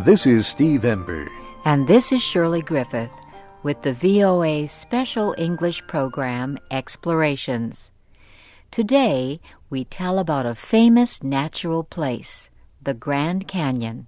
This is Steve Ember. And this is Shirley Griffith with the VOA Special English program, Explorations. Today, we tell about a famous natural place, the Grand Canyon.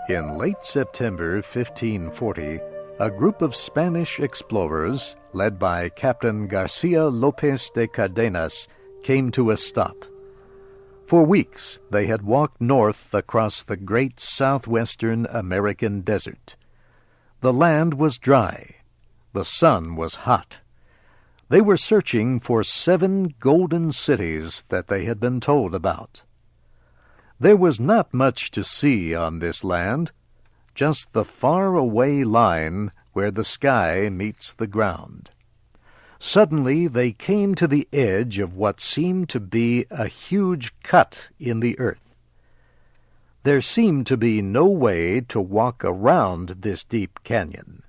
In late September 1540, a group of Spanish explorers, led by Captain Garcia Lopez de Cardenas, came to a stop. For weeks, they had walked north across the great southwestern American desert. The land was dry. The sun was hot. They were searching for 7 golden cities that they had been told about. There was not much to see on this land, just the far-away line where the sky meets the ground. Suddenly they came to the edge of what seemed to be a huge cut in the earth. There seemed to be no way to walk around this deep canyon.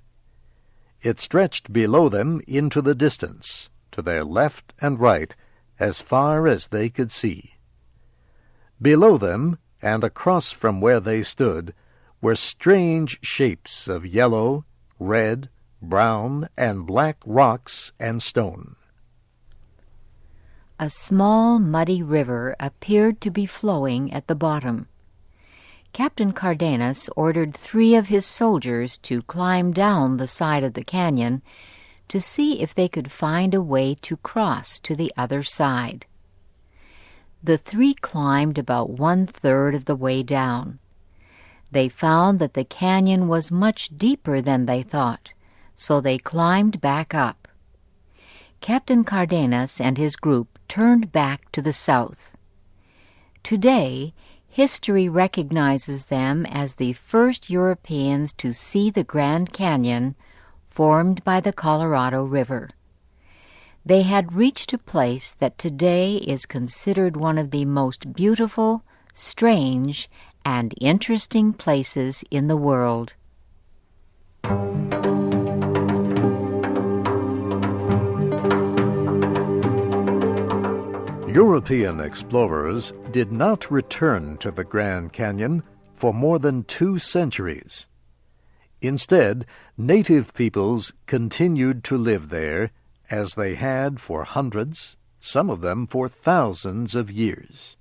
It stretched below them into the distance, to their left and right, as far as they could see. Below them, and across from where they stood, were strange shapes of yellow, red, brown, and black rocks and stone. A small, muddy river appeared to be flowing at the bottom. Captain Cardenas ordered 3 of his soldiers to climb down the side of the canyon to see if they could find a way to cross to the other side. The 3 climbed about 1/3 of the way down. They found that the canyon was much deeper than they thought, so they climbed back up. Captain Cardenas and his group turned back to the south. Today, history recognizes them as the first Europeans to see the Grand Canyon formed by the Colorado River. They had reached a place that today is considered one of the most beautiful, strange, and interesting places in the world. European explorers did not return to the Grand Canyon for more than 2 centuries. Instead, native peoples continued to live there, as they had for hundreds, some of them for thousands of years.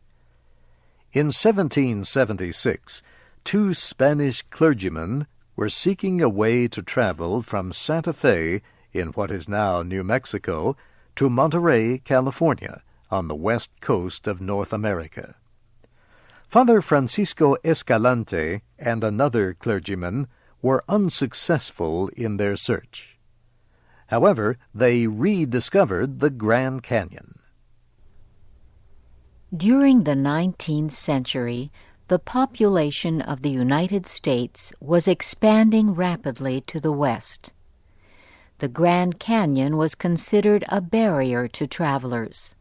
In 1776, 2 Spanish clergymen were seeking a way to travel from Santa Fe, in what is now New Mexico, to Monterey, California, on the west coast of North America. Father Francisco Escalante and another clergyman were unsuccessful in their search. However, they rediscovered the Grand Canyon. During the 19th century, the population of the United States was expanding rapidly to the west. The Grand Canyon was considered a barrier to travelers.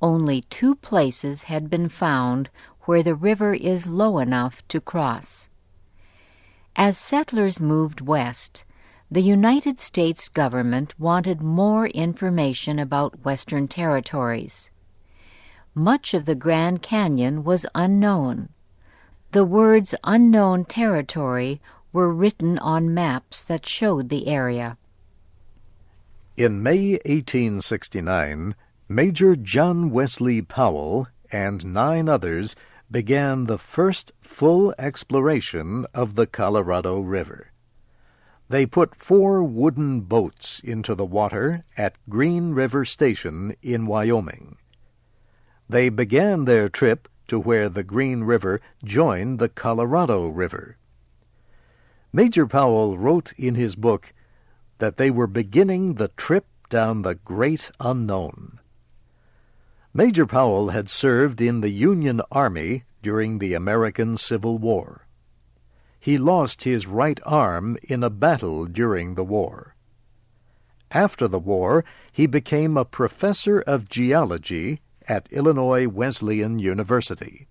Only 2 places had been found where the river is low enough to cross. As settlers moved west, the United States government wanted more information about Western territories. Much of the Grand Canyon was unknown. The words unknown territory were written on maps that showed the area. In May 1869, Major John Wesley Powell and 9 others began the first full exploration of the Colorado River. They put 4 wooden boats into the water at Green River Station in Wyoming. They began their trip to where the Green River joined the Colorado River. Major Powell wrote in his book that they were beginning the trip down the great unknown. Major Powell had served in the Union Army during the American Civil War. He lost his right arm in a battle during the war. After the war, he became a professor of geology at Illinois Wesleyan University.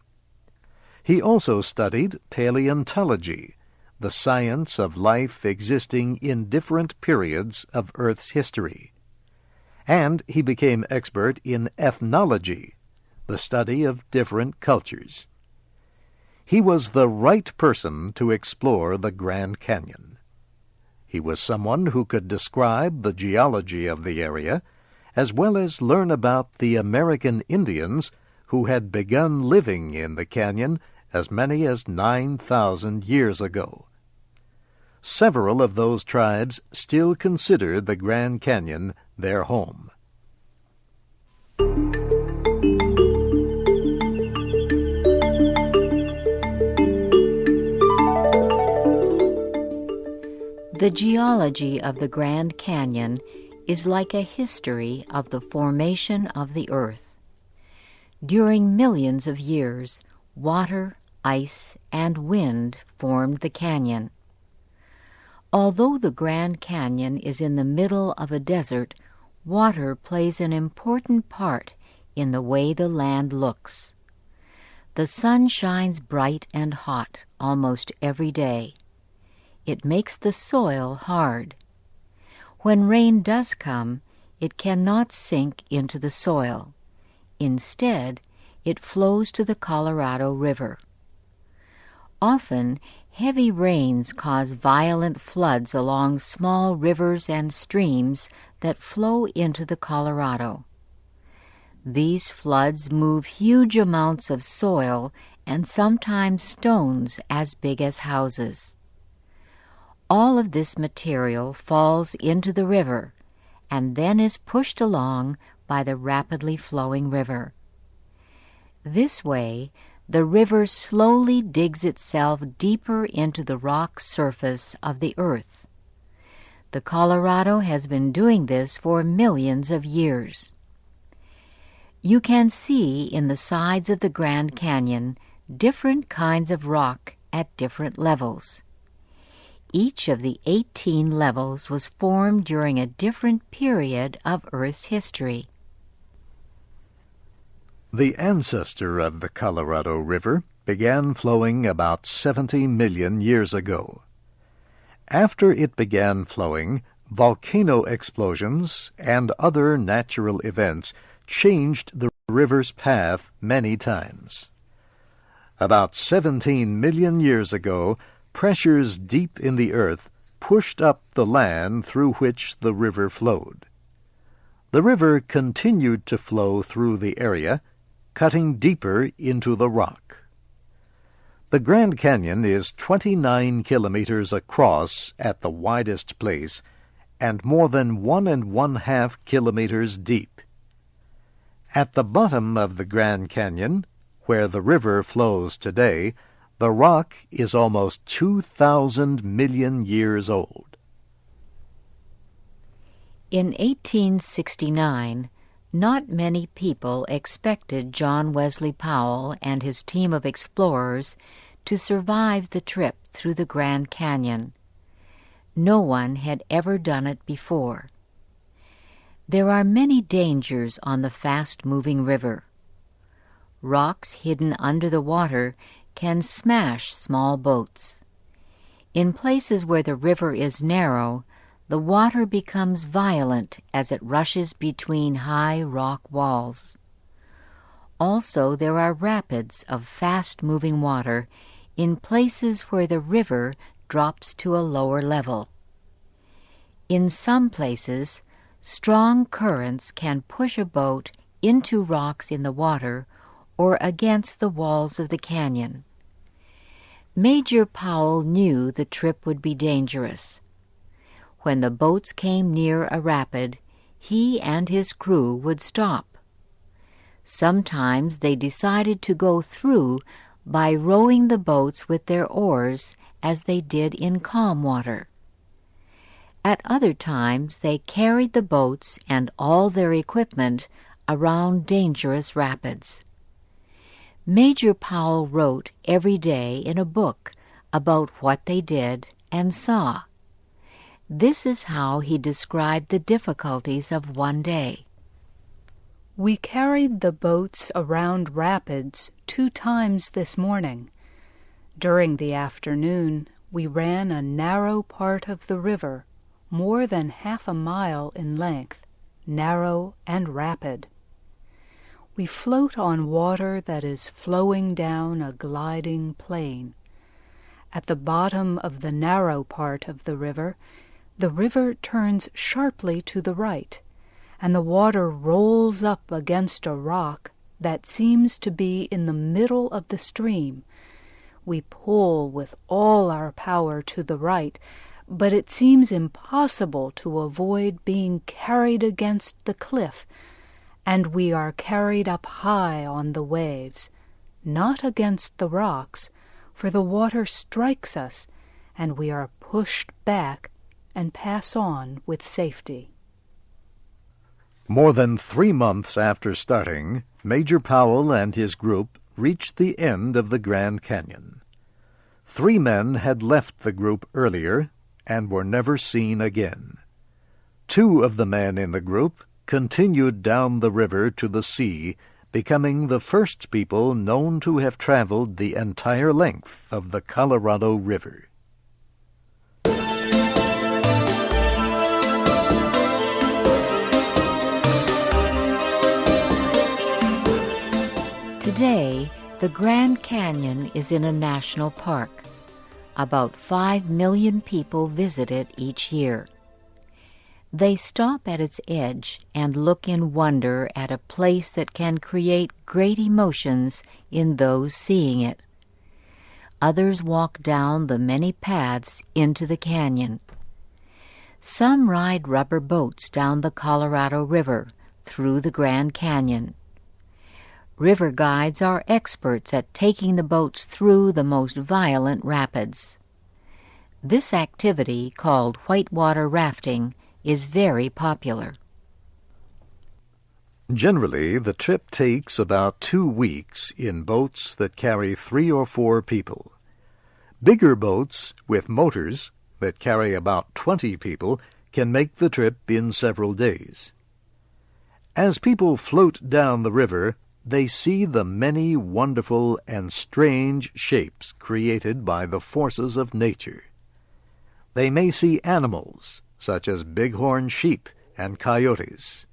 He also studied paleontology, the science of life existing in different periods of Earth's history. And he became expert in ethnology, the study of different cultures. He was the right person to explore the Grand Canyon. He was someone who could describe the geology of the area, as well as learn about the American Indians who had begun living in the canyon as many as 9,000 years ago. Several of those tribes still consider the Grand Canyon their home. The geology of the Grand Canyon is like a history of the formation of the earth. During millions of years, water, ice, and wind formed the canyon. Although the Grand Canyon is in the middle of a desert, water plays an important part in the way the land looks. The sun shines bright and hot almost every day. It makes the soil hard. When rain does come, it cannot sink into the soil. Instead, it flows to the Colorado River. Often, heavy rains cause violent floods along small rivers and streams that flow into the Colorado. These floods move huge amounts of soil and sometimes stones as big as houses. All of this material falls into the river and then is pushed along by the rapidly flowing river. This way, the river slowly digs itself deeper into the rock surface of the earth. The Colorado has been doing this for millions of years. You can see in the sides of the Grand Canyon different kinds of rock at different levels. Each of the 18 levels was formed during a different period of Earth's history. The ancestor of the Colorado River began flowing about 70 million years ago. After it began flowing, volcano explosions and other natural events changed the river's path many times. About 17 million years ago, pressures deep in the earth pushed up the land through which the river flowed. The river continued to flow through the area, cutting deeper into the rock. The Grand Canyon is 29 kilometers across at the widest place and more than 1.5 kilometers deep. At the bottom of the Grand Canyon, where the river flows today, the rock is almost 2,000 million years old. In 1869, not many people expected John Wesley Powell and his team of explorers to survive the trip through the Grand Canyon. No one had ever done it before. There are many dangers on the fast-moving river. Rocks hidden under the water can smash small boats. In places where the river is narrow, the water becomes violent as it rushes between high rock walls. Also, there are rapids of fast-moving water in places where the river drops to a lower level. In some places, strong currents can push a boat into rocks in the water or against the walls of the canyon. Major Powell knew the trip would be dangerous. When the boats came near a rapid, he and his crew would stop. Sometimes they decided to go through by rowing the boats with their oars as they did in calm water. At other times they carried the boats and all their equipment around dangerous rapids. Major Powell wrote every day in a book about what they did and saw. This is how he described the difficulties of one day. We carried the boats around rapids 2 times this morning, During the afternoon, we ran a narrow part of the river, more than half a mile in length, narrow and rapid. We float on water that is flowing down a gliding plain. At the bottom of the narrow part of the river turns sharply to the right, and the water rolls up against a rock that seems to be in the middle of the stream. We pull with all our power to the right, but it seems impossible to avoid being carried against the cliff, and we are carried up high on the waves, not against the rocks, for the water strikes us, and we are pushed back and pass on with safety. More than 3 months after starting, Major Powell and his group reached the end of the Grand Canyon. 3 men had left the group earlier and were never seen again. 2 of the men in the group continued down the river to the sea, becoming the first people known to have traveled the entire length of the Colorado River. Today, the Grand Canyon is in a national park. About 5 million people visit it each year. They stop at its edge and look in wonder at a place that can create great emotions in those seeing it. Others walk down the many paths into the canyon. Some ride rubber boats down the Colorado River through the Grand Canyon. River guides are experts at taking the boats through the most violent rapids. This activity, called Whitewater Rafting, is very popular. Generally, the trip takes about 2 weeks in boats that carry 3 or 4 people. Bigger boats with motors that carry about 20 people can make the trip in several days. As people float down the river, they see the many wonderful and strange shapes created by the forces of nature. They may see animals, such as bighorn sheep and coyotes.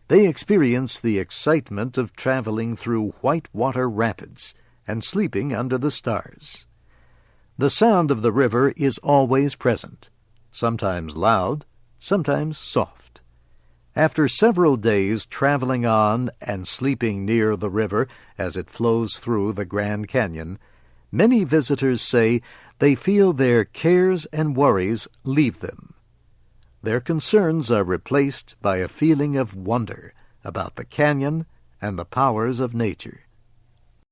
They experience the excitement of traveling through whitewater rapids and sleeping under the stars. The sound of the river is always present, sometimes loud, sometimes soft. After several days traveling on and sleeping near the river as it flows through the Grand Canyon, many visitors say they feel their cares and worries leave them. Their concerns are replaced by a feeling of wonder about the canyon and the powers of nature.